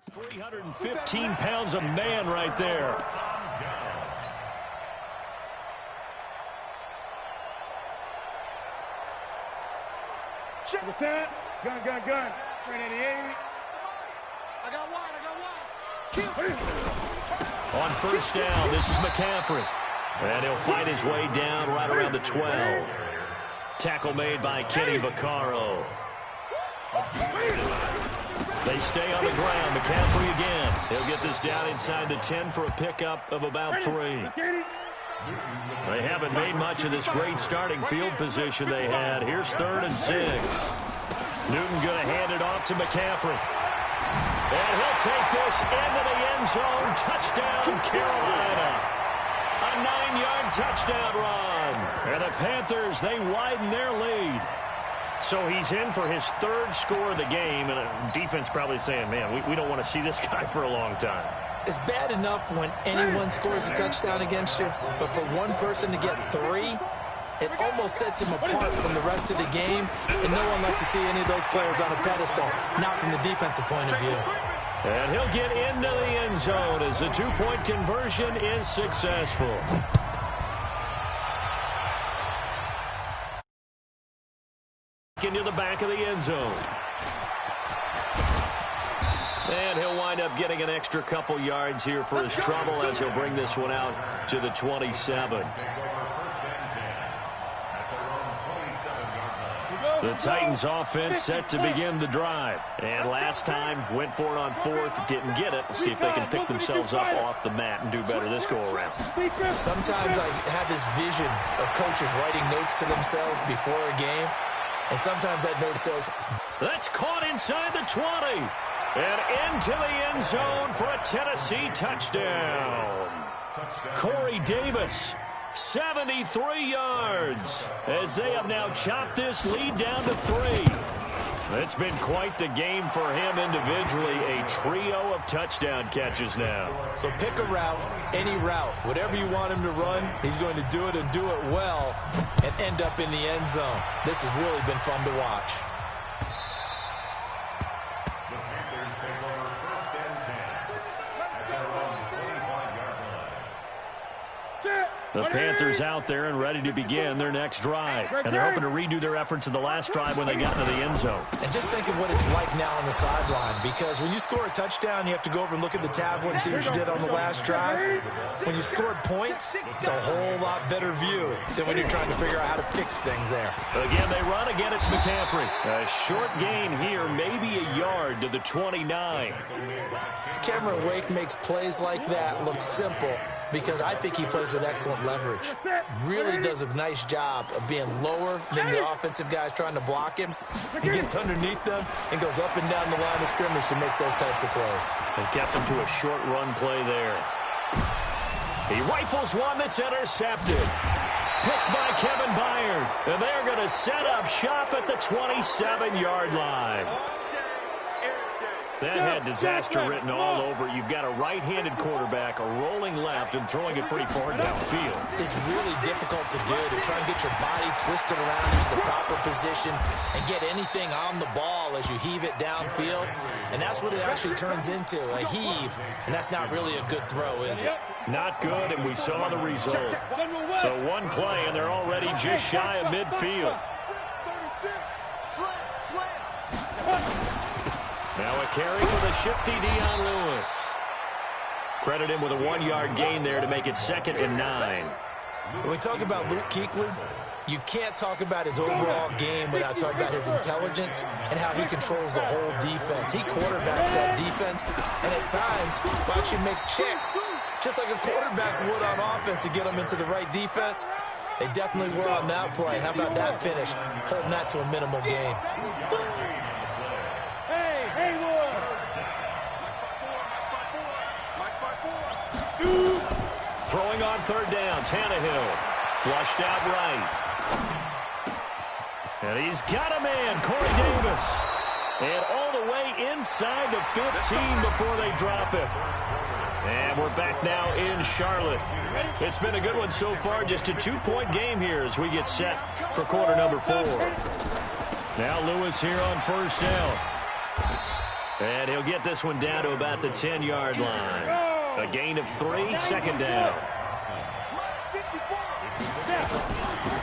315 pounds a man right there. What's that? Gun. 388. I got one. On first down, this is McCaffrey. And he'll fight his way down right around the 12. Tackle made by Kenny Vaccaro. They stay on the ground. McCaffrey again. He'll get this down inside the 10 for a pickup of about 3. They haven't made much of this great starting field position they had. Here's 3rd and 6. Newton going to hand it off to McCaffrey. And he'll take this into the end zone. Touchdown, Carolina. A 9-yard touchdown run. And the Panthers, they widen their lead. So he's in for his 3rd score of the game, and the defense probably saying, man, we don't want to see this guy for a long time. It's bad enough when anyone scores a touchdown against you, but for one person to get 3, it almost sets him apart from the rest of the game, and no one likes to see any of those players on a pedestal, not from the defensive point of view. And he'll get into the end zone as the 2-point conversion is successful. Into the back of the end zone. And he'll wind up getting an extra couple yards here for his trouble as he'll bring this one out to the 27. The Titans offense set to begin the drive. And last time, went for it on 4th, didn't get it. We'll see if they can pick themselves up off the mat and do better this go-around. Sometimes I have this vision of coaches writing notes to themselves before a game. And sometimes that note says, that's caught inside the 20. And into the end zone for a Tennessee touchdown. Corey Davis, 73 yards, as they have now chopped this lead down to 3. It's been quite the game for him individually, a trio of touchdown catches now. So pick a route, any route, whatever you want him to run, he's going to do it and do it well and end up in the end zone. This has really been fun to watch. The Panthers take over 1st and 10 at their own 25-yard line. The Panthers out there and ready to begin their next drive. And they're hoping to redo their efforts in the last drive when they got into the end zone. And just think of what it's like now on the sideline, because when you score a touchdown, you have to go over and look at the tablet and see what you did on the last drive. When you scored points, it's a whole lot better view than when you're trying to figure out how to fix things there. Again, they run. Again, it's McCaffrey. A short gain here, maybe a yard to the 29. Cameron Wake makes plays like that look simple, because I think he plays with excellent leverage. Really does a nice job of being lower than the offensive guys trying to block him. He gets underneath them and goes up and down the line of scrimmage to make those types of plays. They kept him to a short run play there. He rifles one that's intercepted. Picked by Kevin Byard. And they're going to set up shop at the 27-yard line. That had disaster written all over. You've got a right-handed quarterback, a rolling left, and throwing it pretty far downfield. It's really difficult to do, to try and get your body twisted around into the proper position and get anything on the ball as you heave it downfield. And that's what it actually turns into, a heave. And that's not really a good throw, is it? Not good, and we saw the result. So one play, and they're already just shy of midfield. Now a carry for the shifty Dion Lewis. Credit him with a 1-yard gain there to make it 2nd and 9. When we talk about Luke Kuechly, you can't talk about his overall game without talking about his intelligence and how he controls the whole defense. He quarterbacks that defense, and at times, watch him make checks, just like a quarterback would on offense to get them into the right defense. They definitely were on that play. How about that finish? Holding that to a minimal gain. Throwing on 3rd down, Tannehill. Flushed out right. And he's got a man, Corey Davis. And all the way inside the 15 before they drop it. And we're back now in Charlotte. It's been a good one so far, just a 2-point game here as we get set for quarter number 4. Now Lewis here on 1st down. And he'll get this one down to about the 10-yard line. A gain of 3, second down.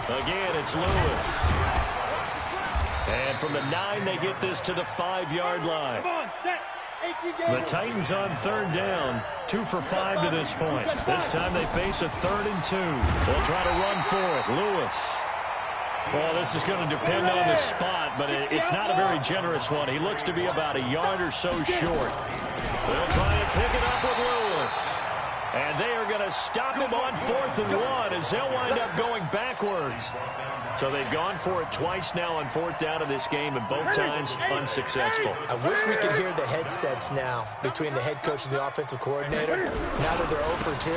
Again, it's Lewis. And from the 9, they get this to the 5-yard line. The Titans on third down, 2 for 5 to this point. This time they face a 3rd and 2. They'll try to run for it. Lewis. Well, this is going to depend on the spot, but it's not a very generous one. He looks to be about a yard or so short. They'll try and pick it up with Lewis. And they are going to stop him on 4th and 1 as they'll wind up going backwards. So they've gone for it twice now on 4th down in this game, and both times unsuccessful. I wish we could hear the headsets now between the head coach and the offensive coordinator. Now that they're 0 for 2,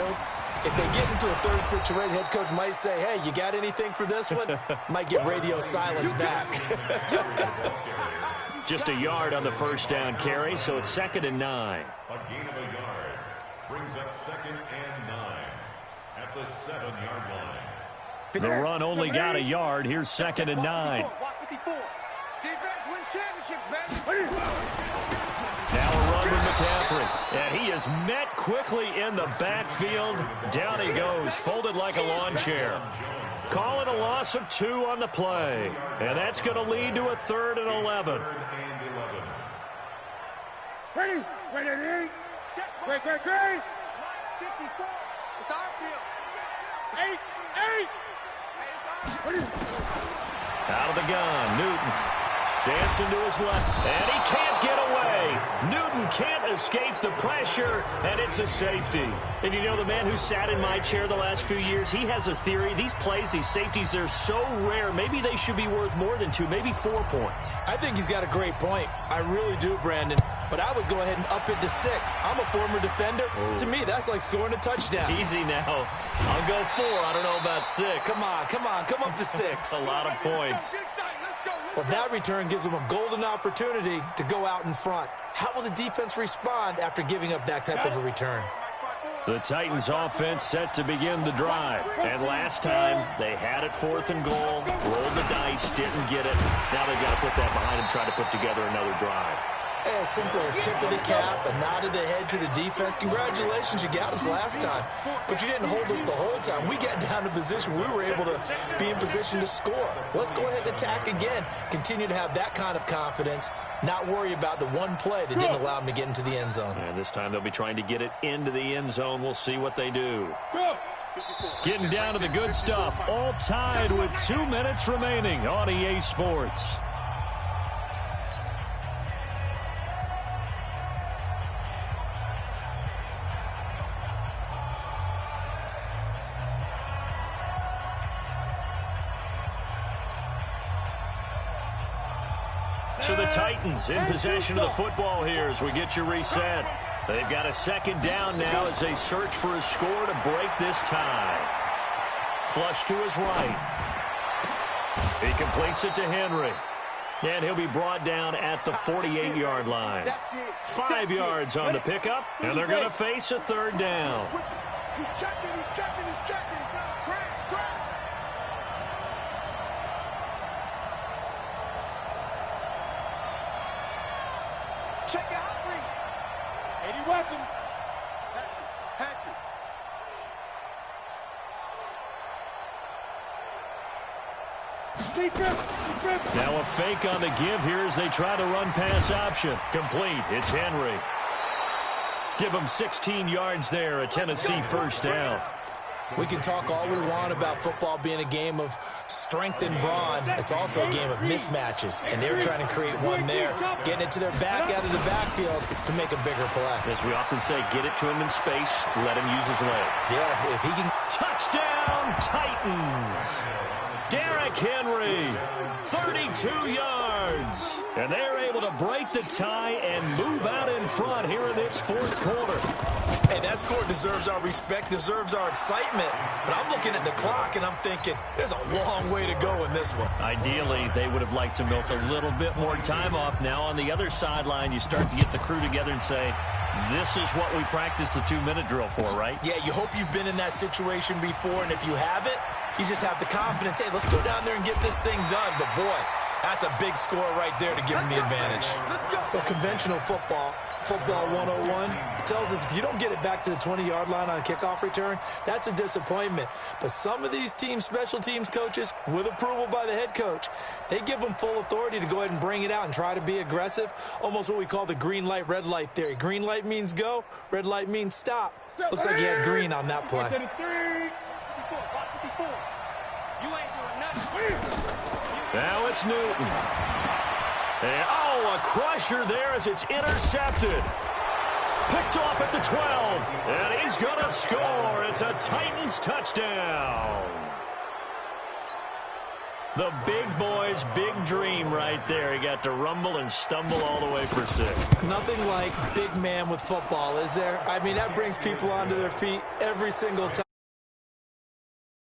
if they get into a third situation, head coach might say, hey, you got anything for this one? Might get radio silence back. Just a yard on the first down carry, so it's 2nd and 9. A gain of a yard brings up 2nd and 9 at the 7-yard line. The run only got a yard. Here's 2nd and 9. Defense wins championships, baby. Now a run with McCaffrey. And he is met quickly in the backfield. Down he goes, folded like a lawn chair. Call it a loss of 2 on the play. And that's going to lead to a 3rd and 11. Ready? Ready? Great. 54. It's our field. 8. Out of the gun, Newton. Dancing to his left, and he can't get away. Newton can't escape the pressure, and it's a safety. And you know, the man who sat in my chair the last few years, he has a theory. These plays, these safeties, they're so rare. Maybe they should be worth more than 2, maybe 4 points. I think he's got a great point. I really do, Brandon. But I would go ahead and up it to 6. I'm a former defender. To me, that's like scoring a touchdown. Easy now. I'll go 4. I don't know about 6. Come up to 6. A lot of points. Well, that return gives them a golden opportunity to go out in front. How will the defense respond after giving up that type of a return? The Titans offense set to begin the drive. And last time, they had it 4th and goal, rolled the dice, didn't get it. Now they've got to put that behind and try to put together another drive. A simple tip of the cap, a nod of the head to the defense. Congratulations, you got us last time. But you didn't hold us the whole time. We got down to position. We were able to be in position to score. Let's go ahead and attack again. Continue to have that kind of confidence. Not worry about the one play that didn't allow them to get into the end zone. And this time they'll be trying to get it into the end zone. We'll see what they do. Getting down to the good stuff. All tied with 2 minutes remaining on EA Sports. So the Titans in possession of the football here as we get you reset. They've got a 2nd down now as they search for a score to break this tie. Flush to his right. He completes it to Henry. And he'll be brought down at the 48-yard line. 5 yards on the pickup, and they're going to face a 3rd down. He's checking. Crash. Check your hot read. 80 weapon. Hatchet. Defense. Now a fake on the give here as they try to run pass option. Complete. It's Henry. Give him 16 yards there, a Tennessee 1st down. We can talk all we want about football being a game of strength and brawn. It's also a game of mismatches, and they're trying to create one there, getting it to their back out of the backfield to make a bigger play. As we often say, get it to him in space, let him use his leg. Yeah, if he can. Touchdown, Titans! Derrick Henry, 32 yards. And they're able to break the tie and move out in front here in this 4th quarter. Hey, that score deserves our respect, deserves our excitement. But I'm looking at the clock, and I'm thinking, there's a long way to go in this one. Ideally, they would have liked to milk a little bit more time off. Now on the other sideline, you start to get the crew together and say, this is what we practiced the 2-minute drill for, right? Yeah, you hope you've been in that situation before, and if you haven't, you just have the confidence, hey, let's go down there and get this thing done. But, boy, That's a big score right there to give them the advantage. Well, conventional football 101, tells us if you don't get it back to the 20-yard line on a kickoff return, that's a disappointment. But some of these teams, special teams coaches, with approval by the head coach, they give them full authority to go ahead and bring it out and try to be aggressive, almost what we call the green light, red light theory. Green light means go, red light means stop. Looks like he had green on that play. Now it's Newton. And, oh, a crusher there as it's intercepted. Picked off at the 12. And he's going to score. It's a Titans touchdown. The big boy's big dream right there. He got to rumble and stumble all the way for 6. Nothing like big man with football, is there? I mean, that brings people onto their feet every single time.